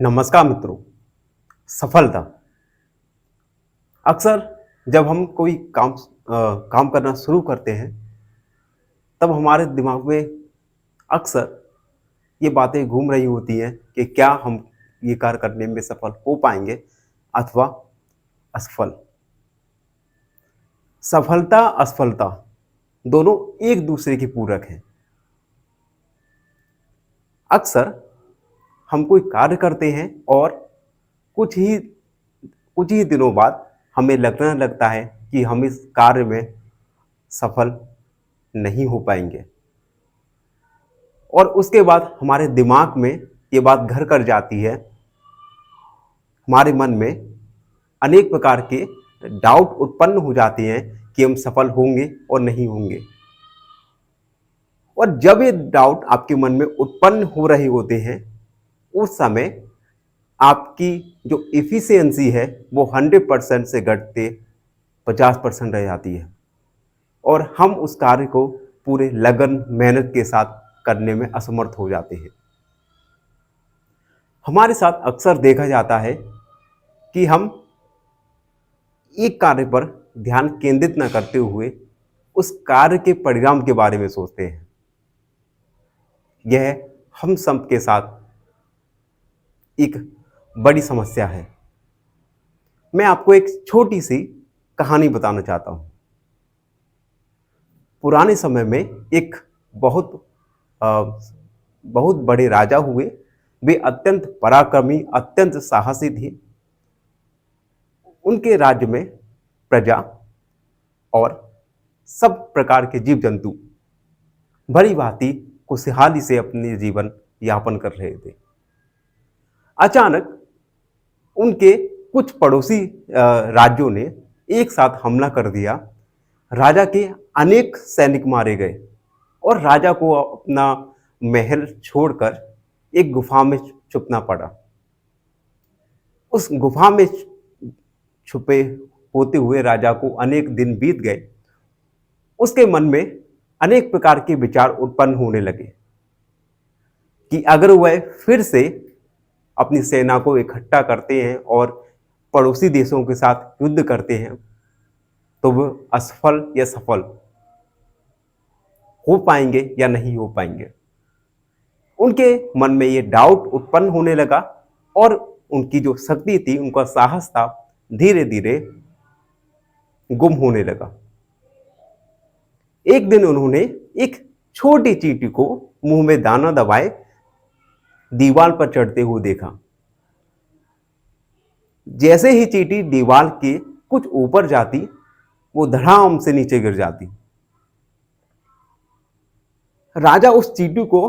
नमस्कार मित्रों। सफलता अक्सर जब हम कोई काम करना शुरू करते हैं तब हमारे दिमाग में अक्सर ये बातें घूम रही होती हैं कि क्या हम ये कार्य करने में सफल हो पाएंगे अथवा असफल। सफलता असफलता दोनों एक दूसरे की पूरक हैं। अक्सर हम कोई कार्य करते हैं और कुछ ही कुछ ही दिनों बाद हमें लगने लगता है कि हम इस कार्य में सफल नहीं हो पाएंगे और उसके बाद हमारे दिमाग में ये बात घर कर जाती है। हमारे मन में अनेक प्रकार के डाउट उत्पन्न हो जाते हैं कि हम सफल होंगे और नहीं होंगे। और जब ये डाउट आपके मन में उत्पन्न हो रहे होते हैं उस समय आपकी जो एफिशिएंसी है वो 100% से घटते 50% रह जाती है और हम उस कार्य को पूरे लगन मेहनत के साथ करने में असमर्थ हो जाते हैं। हमारे साथ अक्सर देखा जाता है कि हम एक कार्य पर ध्यान केंद्रित न करते हुए उस कार्य के परिणाम के बारे में सोचते हैं। यह हम सब के साथ एक बड़ी समस्या है। मैं आपको एक छोटी सी कहानी बताना चाहता हूं। पुराने समय में एक बहुत बहुत बड़े राजा हुए। वे अत्यंत पराक्रमी, अत्यंत साहसी थे। उनके राज्य में प्रजा और सब प्रकार के जीव जंतु भली भांति खुशहाली से अपने जीवन यापन कर रहे थे। अचानक उनके कुछ पड़ोसी राज्यों ने एक साथ हमला कर दिया। राजा के अनेक सैनिक मारे गए और राजा को अपना महल छोड़कर एक गुफा में छुपना पड़ा। उस गुफा में छुपे होते हुए राजा को अनेक दिन बीत गए। उसके मन में अनेक प्रकार के विचार उत्पन्न होने लगे कि अगर वह फिर से अपनी सेना को इकट्ठा करते हैं और पड़ोसी देशों के साथ युद्ध करते हैं तो वह असफल या सफल हो पाएंगे या नहीं हो पाएंगे। उनके मन में ये डाउट उत्पन्न होने लगा और उनकी जो शक्ति थी, उनका साहस था, धीरे धीरे गुम होने लगा। एक दिन उन्होंने एक छोटी चींटी को मुंह में दाना दबाए दीवार पर चढ़ते हुए देखा। जैसे ही चींटी दीवार के कुछ ऊपर जाती वो धड़ाम से नीचे गिर जाती। राजा उस चींटी को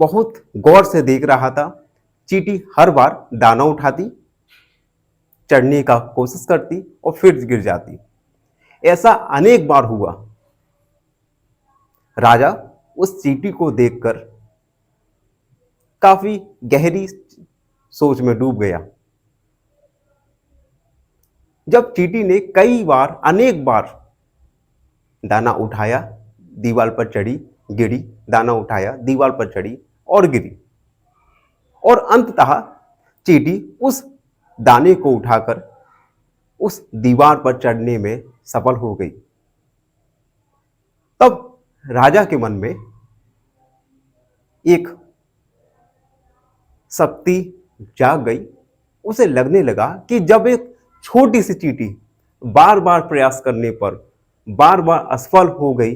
बहुत गौर से देख रहा था। चींटी हर बार दाना उठाती, चढ़ने का कोशिश करती और फिर गिर जाती। ऐसा अनेक बार हुआ। राजा उस चींटी को देखकर काफी गहरी सोच में डूब गया। जब चींटी ने कई बार, अनेक बार दाना उठाया, दीवार पर चढ़ी, गिरी, दाना उठाया, दीवार पर चढ़ी और गिरी और अंततः चींटी उस दाने को उठाकर उस दीवार पर चढ़ने में सफल हो गई। तब राजा के मन में एक शक्ति जाग गई। उसे लगने लगा कि जब एक छोटी सी चींटी बार बार प्रयास करने पर बार बार असफल हो गई,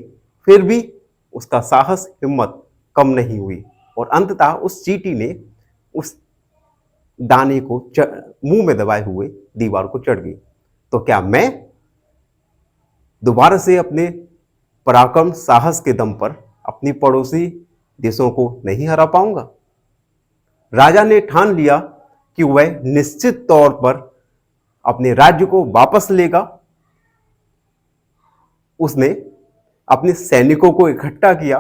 फिर भी उसका साहस, हिम्मत कम नहीं हुई और अंततः उस चींटी ने उस दाने को मुंह में दबाए हुए दीवार को चढ़ गई। तो क्या मैं दोबारा से अपने पराक्रम, साहस के दम पर अपनी पड़ोसी देशों को नहीं हरा पाऊंगा? राजा ने ठान लिया कि वह निश्चित तौर पर अपने राज्य को वापस लेगा। उसने अपने सैनिकों को इकट्ठा किया,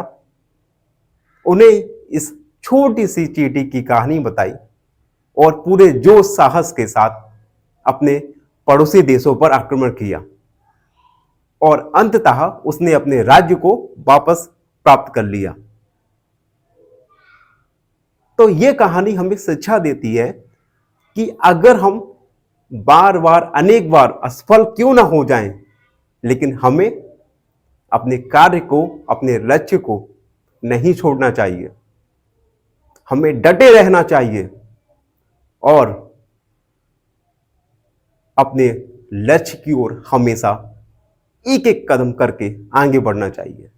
उन्हें इस छोटी सी चींटी की कहानी बताई और पूरे जोश साहस के साथ अपने पड़ोसी देशों पर आक्रमण किया और अंततः उसने अपने राज्य को वापस प्राप्त कर लिया। तो ये कहानी हमें शिक्षा देती है कि अगर हम बार बार अनेक बार असफल क्यों ना हो जाएं, लेकिन हमें अपने कार्य को, अपने लक्ष्य को नहीं छोड़ना चाहिए। हमें डटे रहना चाहिए और अपने लक्ष्य की ओर हमेशा एक एक कदम करके आगे बढ़ना चाहिए।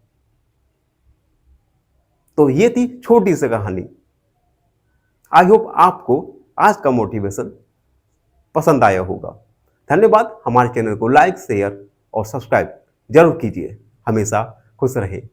तो ये थी छोटी सी कहानी। आई होप आपको आज का मोटिवेशन पसंद आया होगा। धन्यवाद। हमारे चैनल को लाइक, शेयर और सब्सक्राइब जरूर कीजिए। हमेशा खुश रहें।